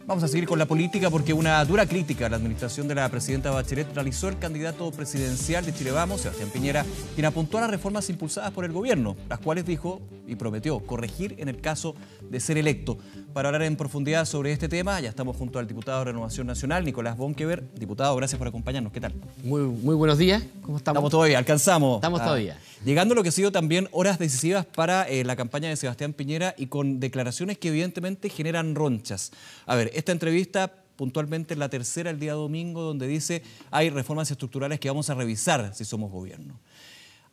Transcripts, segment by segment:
Vamos a seguir con la política porque una dura crítica a la administración de la presidenta Bachelet realizó el candidato presidencial de Chile Vamos, Sebastián Piñera, quien apuntó a las reformas impulsadas por el gobierno, las cuales dijo y prometió corregir en el caso de ser electo. Para hablar en profundidad sobre este tema, ya estamos junto al diputado de Renovación Nacional, Nicolás Bonkever. Diputado, gracias por acompañarnos. ¿Qué tal? Muy buenos días. ¿Cómo estamos? Estamos todavía, alcanzamos. Estamos todavía. Llegando a lo que ha sido también horas decisivas para la campaña de Sebastián Piñera y con declaraciones que evidentemente generan ronchas. A ver, esta entrevista puntualmente es la tercera el día domingo, donde dice hay reformas estructurales que vamos a revisar si somos gobierno.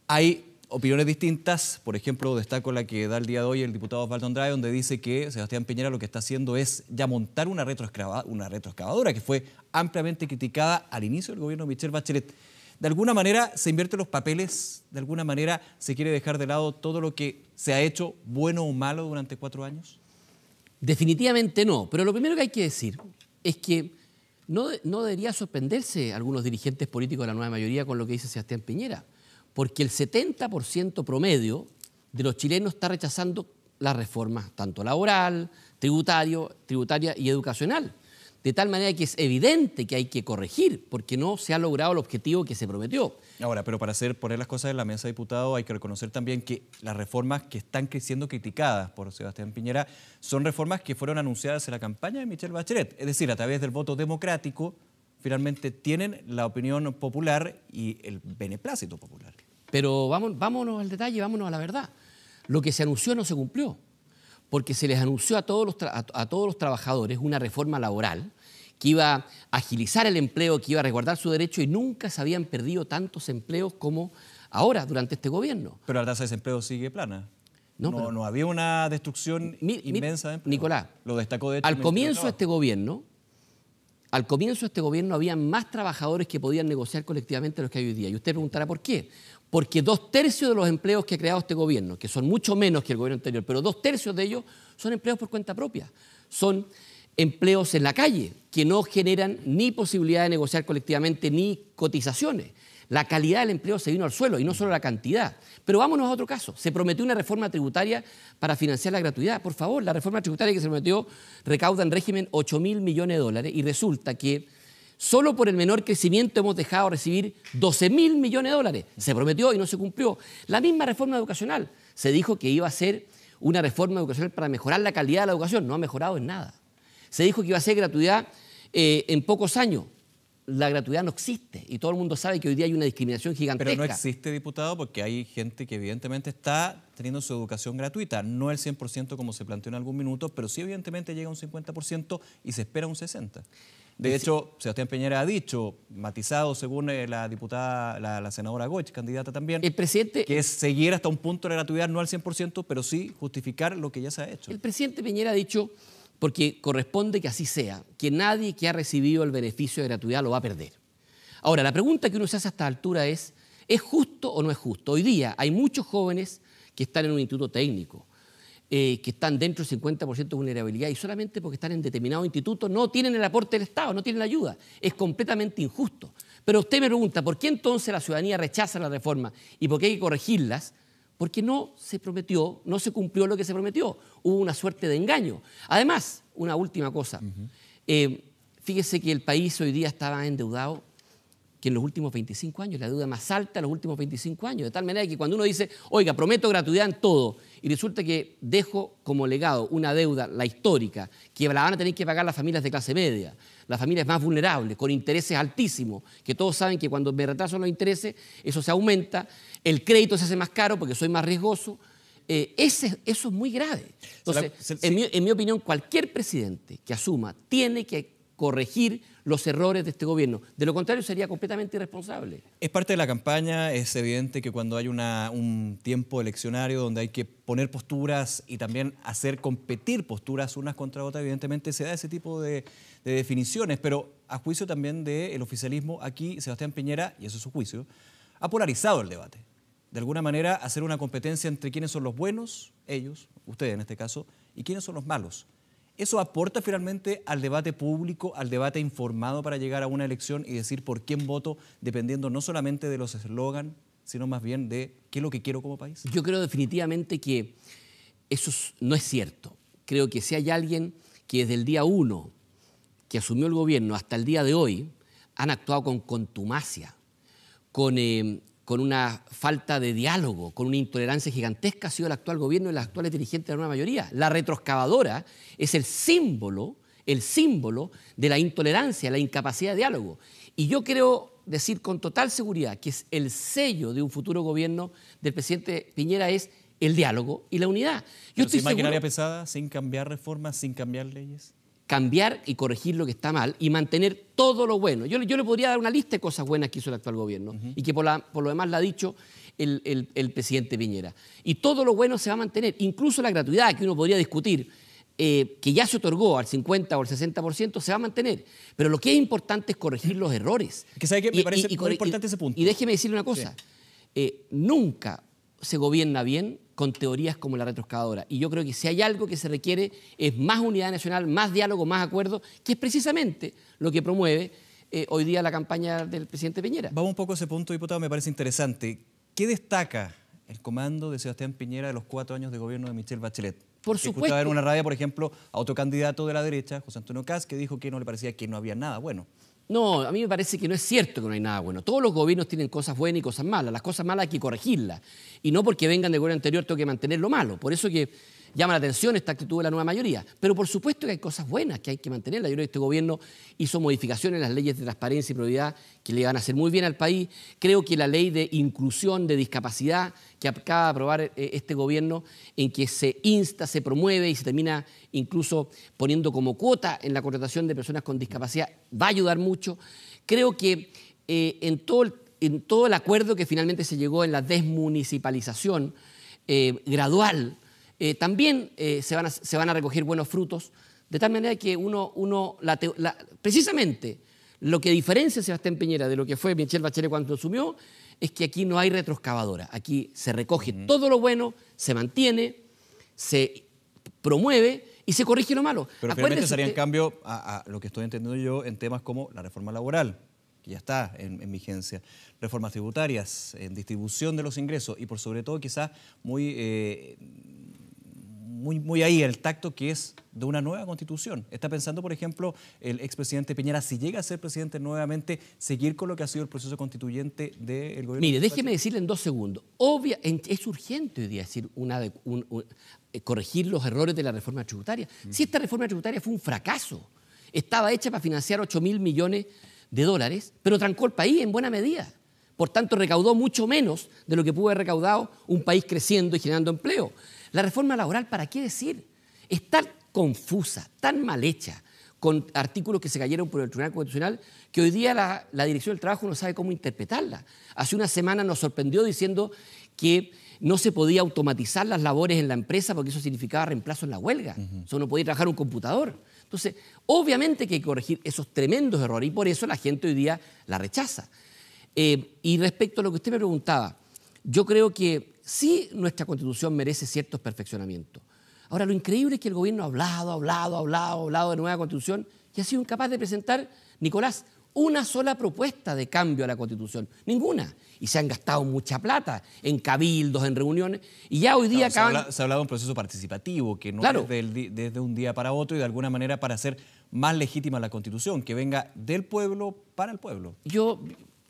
Hay opiniones distintas, por ejemplo, destaco la que da el día de hoy el diputado Osvaldo Andrade, donde dice que Sebastián Piñera lo que está haciendo es ya montar una retroexcavadora que fue ampliamente criticada al inicio del gobierno de Michelle Bachelet. De alguna manera se invierten los papeles, de alguna manera se quiere dejar de lado todo lo que se ha hecho, bueno o malo, durante 4 años. Definitivamente no, pero lo primero que hay que decir es que no debería sorprenderse algunos dirigentes políticos de la nueva mayoría con lo que dice Sebastián Piñera, porque el 70% promedio de los chilenos está rechazando las reformas, tanto laboral, tributaria y educacional. De tal manera que es evidente que hay que corregir, porque no se ha logrado el objetivo que se prometió. Ahora, pero para poner las cosas en la mesa, diputado, hay que reconocer también que las reformas que están siendo criticadas por Sebastián Piñera son reformas que fueron anunciadas en la campaña de Michelle Bachelet. Es decir, a través del voto democrático, finalmente tienen la opinión popular y el beneplácito popular. Pero vámonos al detalle, vámonos a la verdad. Lo que se anunció no se cumplió, porque se les anunció a todos los trabajadores una reforma laboral que iba a agilizar el empleo, que iba a resguardar su derecho, y nunca se habían perdido tantos empleos como ahora durante este gobierno. Pero la tasa de desempleo sigue plana. No había una destrucción inmensa de empleo. Nicolás, lo destacó de hecho al comienzo de este gobierno había más trabajadores que podían negociar colectivamente de los que hay hoy día. Y usted preguntará ¿por qué? Porque 2/3 de los empleos que ha creado este gobierno, que son mucho menos que el gobierno anterior, pero 2/3 de ellos son empleos por cuenta propia. Son empleos en la calle que no generan ni posibilidad de negociar colectivamente ni cotizaciones. La calidad del empleo se vino al suelo y no solo la cantidad. Pero vámonos a otro caso. Se prometió una reforma tributaria para financiar la gratuidad. Por favor, la reforma tributaria que se prometió recauda en régimen 8.000 millones de dólares y resulta que solo por el menor crecimiento hemos dejado de recibir 12.000 millones de dólares. Se prometió y no se cumplió. La misma reforma educacional. Se dijo que iba a ser una reforma educacional para mejorar la calidad de la educación. No ha mejorado en nada. Se dijo que iba a ser gratuidad en pocos años. La gratuidad no existe y todo el mundo sabe que hoy día hay una discriminación gigantesca. Pero no existe, diputado, porque hay gente que evidentemente está teniendo su educación gratuita. No el 100% como se planteó en algún minuto, pero sí evidentemente llega a un 50% y se espera un 60%. De hecho, Sebastián Piñera ha dicho, matizado según la diputada, la senadora Goich, candidata también, el presidente, que es seguir hasta un punto de la gratuidad, no al 100%, pero sí justificar lo que ya se ha hecho. El presidente Piñera ha dicho, porque corresponde que así sea, que nadie que ha recibido el beneficio de gratuidad lo va a perder. Ahora, la pregunta que uno se hace a esta altura ¿es justo o no es justo? Hoy día hay muchos jóvenes que están en un instituto técnico, que están dentro del 50% de vulnerabilidad y solamente porque están en determinado instituto no tienen el aporte del Estado, no tienen la ayuda. Es completamente injusto. Pero usted me pregunta, ¿por qué entonces la ciudadanía rechaza la reforma y por qué hay que corregirlas? Porque no se prometió, no se cumplió lo que se prometió. Hubo una suerte de engaño. Además, una última cosa. Fíjese que el país hoy día estaba endeudado que en los últimos 25 años, la deuda más alta en los últimos 25 años. De tal manera que cuando uno dice, oiga, prometo gratuidad en todo, y resulta que dejo como legado una deuda, la histórica, que la van a tener que pagar las familias de clase media, las familias más vulnerables, con intereses altísimos, que todos saben que cuando me retraso los intereses, eso se aumenta, el crédito se hace más caro porque soy más riesgoso. Eso es muy grave. Entonces, en mi opinión, cualquier presidente que asuma tiene que corregir los errores de este gobierno. De lo contrario, sería completamente irresponsable. Es parte de la campaña, es evidente que cuando hay un tiempo eleccionario donde hay que poner posturas y también hacer competir posturas unas contra otras, evidentemente se da ese tipo de definiciones, pero a juicio también del oficialismo, aquí Sebastián Piñera, y eso es su juicio, ha polarizado el debate. De alguna manera, hacer una competencia entre quiénes son los buenos, ellos, ustedes en este caso, y quiénes son los malos. ¿Eso aporta finalmente al debate público, al debate informado para llegar a una elección y decir por quién voto, dependiendo no solamente de los eslogans, sino más bien de qué es lo que quiero como país? Yo creo definitivamente que eso no es cierto. Creo que si hay alguien que desde el día 1 que asumió el gobierno hasta el día de hoy han actuado con contumacia, con una falta de diálogo, con una intolerancia gigantesca ha sido el actual gobierno y las actuales dirigentes de la nueva mayoría. La retroexcavadora es el símbolo de la intolerancia, la incapacidad de diálogo. Y yo quiero decir con total seguridad que es el sello de un futuro gobierno del presidente Piñera es el diálogo y la unidad. Yo estoy sin maquinaria pesada, sin cambiar reformas, sin cambiar leyes. Cambiar y corregir lo que está mal y mantener todo lo bueno. Yo le podría dar una lista de cosas buenas que hizo el actual gobierno y que por lo demás la ha dicho el presidente Piñera. Y todo lo bueno se va a mantener, incluso la gratuidad que uno podría discutir, que ya se otorgó al 50 o al 60%, se va a mantener. Pero lo que es importante es corregir los errores. Que sabe que me parece muy importante ese punto. Y déjeme decirle una cosa. Sí. Nunca se gobierna bien con teorías como la retroexcavadora. Y yo creo que si hay algo que se requiere es más unidad nacional, más diálogo, más acuerdo, que es precisamente lo que promueve hoy día la campaña del presidente Piñera. Vamos un poco a ese punto, diputado, me parece interesante. ¿Qué destaca el comando de Sebastián Piñera de los 4 años de gobierno de Michelle Bachelet? Por supuesto. Escuchaba en una radio, por ejemplo, a otro candidato de la derecha, José Antonio Kast, que dijo que no le parecía que no había nada bueno. No, a mí me parece que no es cierto que no hay nada bueno. Todos los gobiernos tienen cosas buenas y cosas malas. Las cosas malas hay que corregirlas. Y no porque vengan del gobierno anterior tengo que mantener lo malo. Por eso que llama la atención esta actitud de la nueva mayoría. Pero por supuesto que hay cosas buenas que hay que mantenerlas. Yo creo que este gobierno hizo modificaciones en las leyes de transparencia y probidad que le van a hacer muy bien al país. Creo que la ley de inclusión de discapacidad que acaba de aprobar este gobierno, en que se insta, se promueve y se termina incluso poniendo como cuota en la contratación de personas con discapacidad, va a ayudar mucho. Creo que en todo el acuerdo que finalmente se llegó en la desmunicipalización gradual, también se van a recoger buenos frutos, de tal manera que precisamente lo que diferencia a Sebastián Piñera de lo que fue Michelle Bachelet cuando asumió es que aquí no hay retroexcavadora, aquí se recoge todo lo bueno, se mantiene, se promueve y se corrige lo malo. Pero finalmente sería en cambio a lo que estoy entendiendo yo en temas como la reforma laboral, que ya está en vigencia, reformas tributarias, en distribución de los ingresos y por sobre todo quizás muy ahí el tacto que es de una nueva constitución. Está pensando, por ejemplo, el expresidente Piñera, si llega a ser presidente nuevamente, seguir con lo que ha sido el proceso constituyente del gobierno. Mire, déjeme decirle en 2 segundos. Es urgente hoy día decir corregir los errores de la reforma tributaria. Si esta reforma tributaria fue un fracaso, estaba hecha para financiar 8.000 millones de dólares, pero trancó el país en buena medida. Por tanto, recaudó mucho menos de lo que pudo haber recaudado un país creciendo y generando empleo. La reforma laboral, ¿para qué decir? Es tan confusa, tan mal hecha, con artículos que se cayeron por el Tribunal Constitucional, que hoy día la Dirección del Trabajo no sabe cómo interpretarla. Hace una semana nos sorprendió diciendo que no se podía automatizar las labores en la empresa porque eso significaba reemplazo en la huelga. Eso no podía trabajar un computador. Entonces, obviamente que hay que corregir esos tremendos errores y por eso la gente hoy día la rechaza. Y respecto a lo que usted me preguntaba, yo creo que sí nuestra Constitución merece ciertos perfeccionamientos. Ahora, lo increíble es que el gobierno ha hablado de nueva Constitución y ha sido incapaz de presentar, Nicolás, una sola propuesta de cambio a la Constitución. Ninguna. Y se han gastado mucha plata en cabildos, en reuniones, y ya hoy día se ha hablado de un proceso participativo, que no es desde un día para otro y de alguna manera para hacer más legítima la Constitución, que venga del pueblo para el pueblo. Yo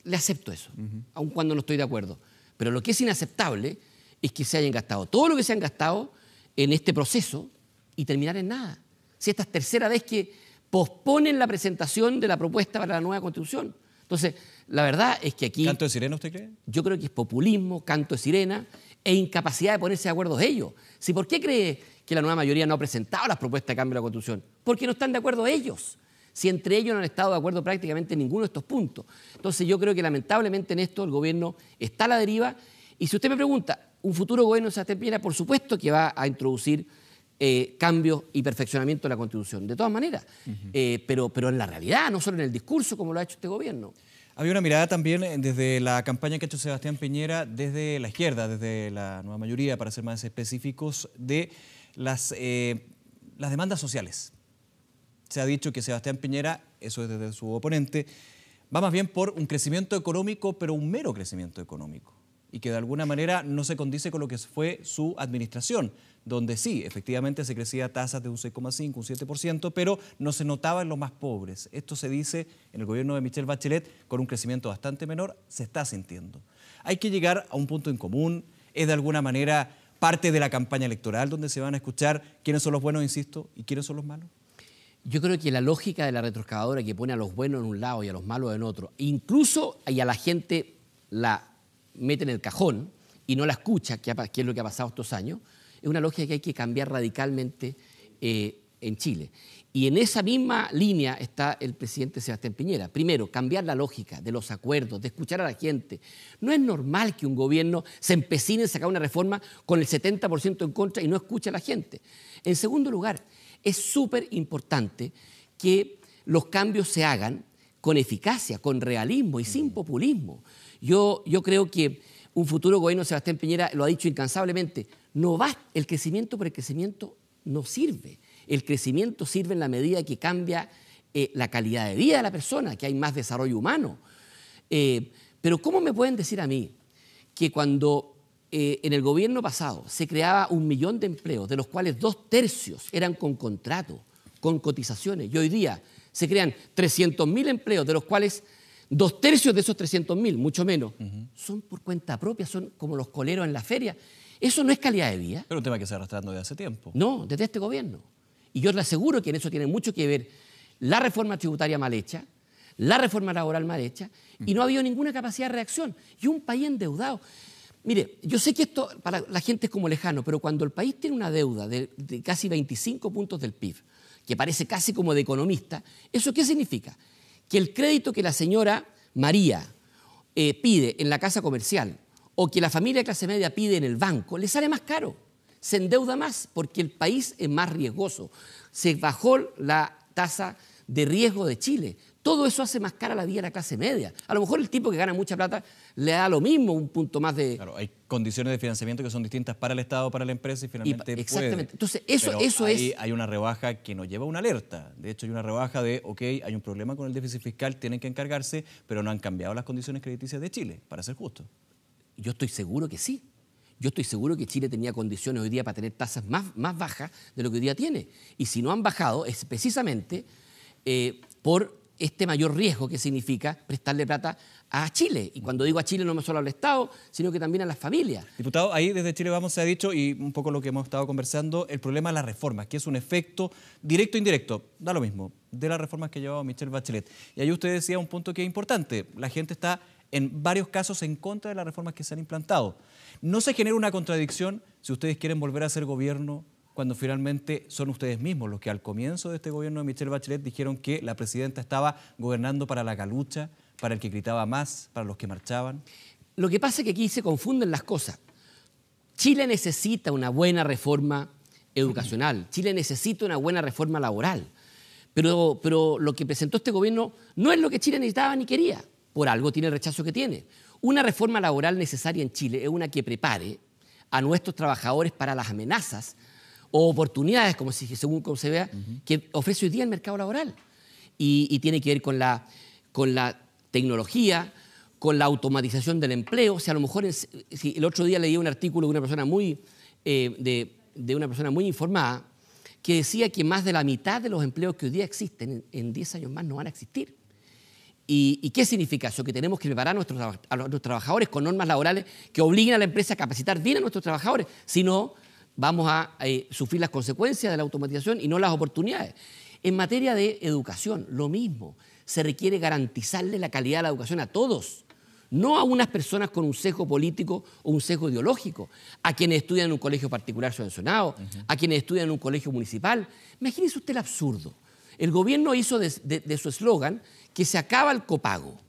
le acepto eso, aun cuando no estoy de acuerdo. Pero lo que es inaceptable es que se hayan gastado todo lo que se han gastado en este proceso y terminar en nada. Si esta es tercera vez que posponen la presentación de la propuesta para la nueva Constitución. Entonces, la verdad es que aquí... ¿Canto de sirena usted cree? Yo creo que es populismo, canto de sirena e incapacidad de ponerse de acuerdo ellos. ¿Sí? ¿Por qué cree que la nueva mayoría no ha presentado las propuestas de cambio de la Constitución? Porque no están de acuerdo ellos. Si entre ellos no han estado de acuerdo prácticamente en ninguno de estos puntos. Entonces yo creo que lamentablemente en esto el gobierno está a la deriva. Y si usted me pregunta, un futuro gobierno de Sebastián Piñera, por supuesto que va a introducir cambios y perfeccionamiento de la Constitución, de todas maneras. Pero en la realidad, no solo en el discurso como lo ha hecho este gobierno. Había una mirada también desde la campaña que ha hecho Sebastián Piñera, desde la izquierda, desde la nueva mayoría, para ser más específicos, de las demandas sociales. Se ha dicho que Sebastián Piñera, eso es desde su oponente, va más bien por un crecimiento económico, pero un mero crecimiento económico. y que de alguna manera no se condice con lo que fue su administración, donde sí, efectivamente se crecía tasas de un 6,5, un 7%, pero no se notaba en los más pobres. Esto se dice en el gobierno de Michelle Bachelet, con un crecimiento bastante menor, se está sintiendo. Hay que llegar a un punto en común, es de alguna manera parte de la campaña electoral donde se van a escuchar quiénes son los buenos, insisto, y quiénes son los malos. Yo creo que la lógica de la retroexcavadora que pone a los buenos en un lado y a los malos en otro, incluso y a la gente la mete en el cajón y no la escucha, que es lo que ha pasado estos años, es una lógica que hay que cambiar radicalmente en Chile. Y en esa misma línea está el presidente Sebastián Piñera. Primero, cambiar la lógica de los acuerdos, de escuchar a la gente. No es normal que un gobierno se empecine en sacar una reforma con el 70% en contra y no escuche a la gente. En segundo lugar, es súper importante que los cambios se hagan con eficacia, con realismo y sin populismo. Yo creo que un futuro gobierno de Sebastián Piñera lo ha dicho incansablemente, no va, el crecimiento por el crecimiento no sirve. El crecimiento sirve en la medida que cambia la calidad de vida de la persona, que hay más desarrollo humano. Pero ¿cómo me pueden decir a mí que cuando en el gobierno pasado se creaba 1 millón de empleos, de los cuales 2/3 eran con contrato, con cotizaciones, y hoy día se crean 300.000 empleos, de los cuales 2/3 de esos 300.000, mucho menos, son por cuenta propia, son como los coleros en la feria? Eso no es calidad de vida. Pero un tema que se está arrastrando desde hace tiempo. No, desde este gobierno. Y yo le aseguro que en eso tiene mucho que ver la reforma tributaria mal hecha, la reforma laboral mal hecha, y no ha habido ninguna capacidad de reacción. Y un país endeudado. Mire, yo sé que esto para la gente es como lejano, pero cuando el país tiene una deuda de casi 25 puntos del PIB, que parece casi como de economista, ¿eso qué significa? Que el crédito que la señora María pide en la casa comercial o que la familia de clase media pide en el banco, le sale más caro. Se endeuda más porque el país es más riesgoso. Se bajó la tasa de riesgo de Chile. Todo eso hace más cara la vida de la clase media. A lo mejor el tipo que gana mucha plata le da lo mismo, un punto más de... Claro, hay condiciones de financiamiento que son distintas para el Estado, para la empresa y finalmente exactamente. puede. Entonces, eso es... Hay una rebaja que nos lleva a una alerta. De hecho, hay una rebaja de, ok, hay un problema con el déficit fiscal, tienen que encargarse, pero no han cambiado las condiciones crediticias de Chile, para ser justo. Yo estoy seguro que sí. Yo estoy seguro que Chile tenía condiciones hoy día para tener tasas más bajas de lo que hoy día tiene. Y si no han bajado es precisamente por este mayor riesgo que significa prestarle plata a Chile. Y cuando digo a Chile no solo al Estado, sino que también a las familias. Diputado, ahí desde Chile Vamos se ha dicho, y un poco lo que hemos estado conversando, el problema de las reformas, que es un efecto directo e indirecto, da lo mismo, de las reformas que ha llevado Michelle Bachelet. Y ahí usted decía un punto que es importante, la gente está en varios casos en contra de las reformas que se han implantado. ¿No se genera una contradicción si ustedes quieren volver a ser gobierno cuando finalmente son ustedes mismos los que al comienzo de este gobierno de Michelle Bachelet dijeron que la presidenta estaba gobernando para la calucha, para el que gritaba más, para los que marchaban? Lo que pasa es que aquí se confunden las cosas. Chile necesita una buena reforma educacional, Chile necesita una buena reforma laboral, pero lo que presentó este gobierno no es lo que Chile necesitaba ni quería. Por algo tiene el rechazo que tiene. Una reforma laboral necesaria en Chile es una que prepare a nuestros trabajadores para las amenazas o oportunidades, según como se vea, que ofrece hoy día el mercado laboral. Y tiene que ver con la tecnología, con la automatización del empleo. O sea, a lo mejor si el otro día leí un artículo de una persona de una persona muy informada que decía que más de la mitad de los empleos que hoy día existen en 10 años más no van a existir. ¿Y qué significa eso? Que tenemos que preparar a nuestros trabajadores con normas laborales que obliguen a la empresa a capacitar bien a nuestros trabajadores. Si no, vamos a sufrir las consecuencias de la automatización y no las oportunidades. En materia de educación, lo mismo. Se requiere garantizarle la calidad de la educación a todos, no a unas personas con un sesgo político o un sesgo ideológico, a quienes estudian en un colegio particular subvencionado, a quienes estudian en un colegio municipal. Imagínese usted el absurdo. El gobierno hizo de su eslogan que se acaba el copago.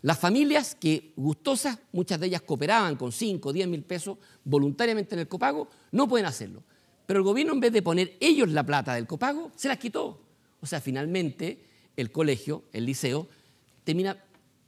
Las familias que gustosas, muchas de ellas cooperaban con 5 o 10 mil pesos voluntariamente en el copago, no pueden hacerlo. Pero el gobierno, en vez de poner ellos la plata del copago, se las quitó. O sea, finalmente el colegio, el liceo, termina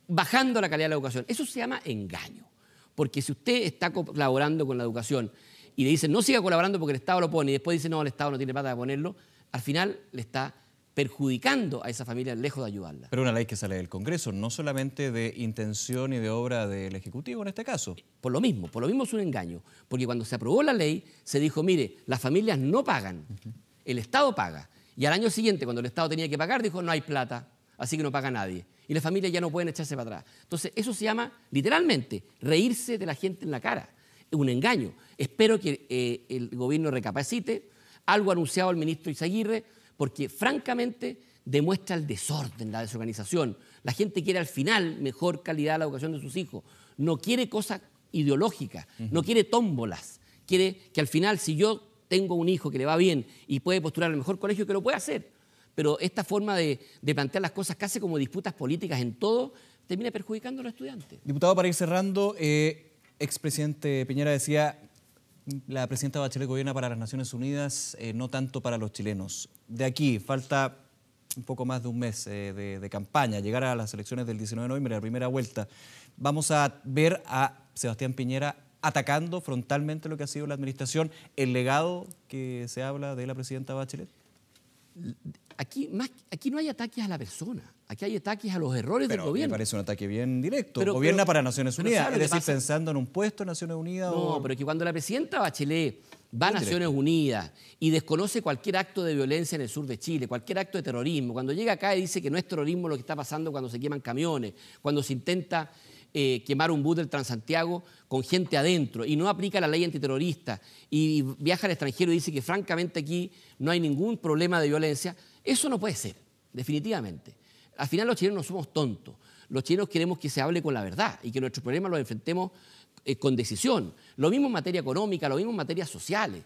bajando la calidad de la educación. Eso se llama engaño. Porque si usted está colaborando con la educación y le dicen no siga colaborando porque el Estado lo pone y después dice no, el Estado no tiene plata para ponerlo, al final le está perjudicando a esa familia lejos de ayudarla. Pero una ley que sale del Congreso, no solamente de intención y de obra del Ejecutivo en este caso. Por lo mismo es un engaño, porque cuando se aprobó la ley se dijo, mire, las familias no pagan, el Estado paga. Y al año siguiente, cuando el Estado tenía que pagar, dijo, no hay plata, así que no paga nadie. Y las familias ya no pueden echarse para atrás. Entonces, eso se llama, literalmente, reírse de la gente en la cara. Es un engaño. Espero que el gobierno recapacite, algo anunciado el ministro Izaguirre, porque francamente demuestra el desorden, la desorganización. La gente quiere al final mejor calidad de la educación de sus hijos. No quiere cosas ideológicas, no quiere tómbolas. Quiere que al final, si yo tengo un hijo que le va bien y puede postular al mejor colegio, que lo puede hacer. Pero esta forma de plantear las cosas casi como disputas políticas en todo, termina perjudicando a los estudiantes. Diputado, para ir cerrando, expresidente Piñera decía, la presidenta Bachelet gobierna para las Naciones Unidas, no tanto para los chilenos. De aquí falta un poco más de un mes de campaña, llegar a las elecciones del 19 de noviembre, la primera vuelta. Vamos a ver a Sebastián Piñera atacando frontalmente lo que ha sido la administración, el legado que se habla de la presidenta Bachelet. Aquí no hay ataques a la persona, aquí hay ataques a los errores del gobierno. Me parece un ataque bien directo. Gobierna para Naciones Unidas, es decir, pensando en un puesto en Naciones Unidas. No, pero es que cuando la presidenta Bachelet va a Naciones Unidas y desconoce cualquier acto de violencia en el sur de Chile, cualquier acto de terrorismo, cuando llega acá y dice que no es terrorismo lo que está pasando cuando se queman camiones, cuando se intenta quemar un bus del Transantiago con gente adentro y no aplica la ley antiterrorista y viaja al extranjero y dice que francamente aquí no hay ningún problema de violencia, eso no puede ser, definitivamente. Al final los chilenos no somos tontos, los chilenos queremos que se hable con la verdad y que nuestros problemas los enfrentemos con decisión. Lo mismo en materia económica, lo mismo en materia sociales.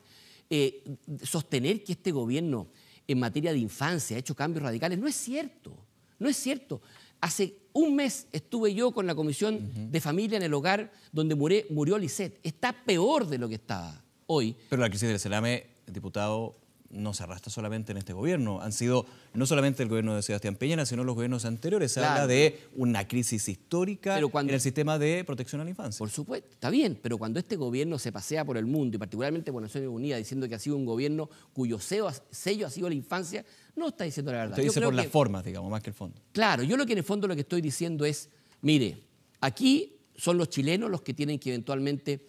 Sostener que este gobierno en materia de infancia ha hecho cambios radicales no es cierto, no es cierto. Hace un mes estuve yo con la Comisión de Familia en el hogar donde murió Lisette. Está peor de lo que estaba hoy. Pero la crisis del Sename, diputado, no se arrastra solamente en este gobierno. Han sido no solamente el gobierno de Sebastián Piñera, sino los gobiernos anteriores. Se habla de una crisis histórica en el sistema de protección a la infancia. Por supuesto, está bien, pero cuando este gobierno se pasea por el mundo, y particularmente por Naciones Unidas, diciendo que ha sido un gobierno cuyo sello ha sido la infancia, no está diciendo la verdad. Usted dice por las formas, digamos, más que el fondo. Claro, yo lo que en el fondo lo que estoy diciendo es, mire, aquí son los chilenos los que tienen que eventualmente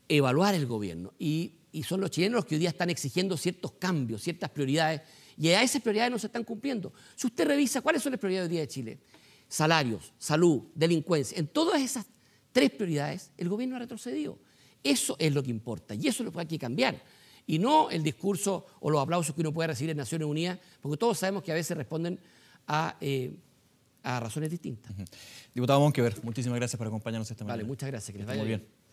evaluar el gobierno y son los chilenos los que hoy día están exigiendo ciertos cambios, ciertas prioridades, y a esas prioridades no se están cumpliendo. Si usted revisa cuáles son las prioridades hoy día de Chile, salarios, salud, delincuencia, en todas esas tres prioridades el gobierno ha retrocedido. Eso es lo que importa y eso es lo que hay que cambiar. Y no el discurso o los aplausos que uno puede recibir en Naciones Unidas, porque todos sabemos que a veces responden a razones distintas. Diputado Monkeberg, muchísimas gracias por acompañarnos esta mañana. Vale, muchas gracias. Que les vaya muy bien. bien.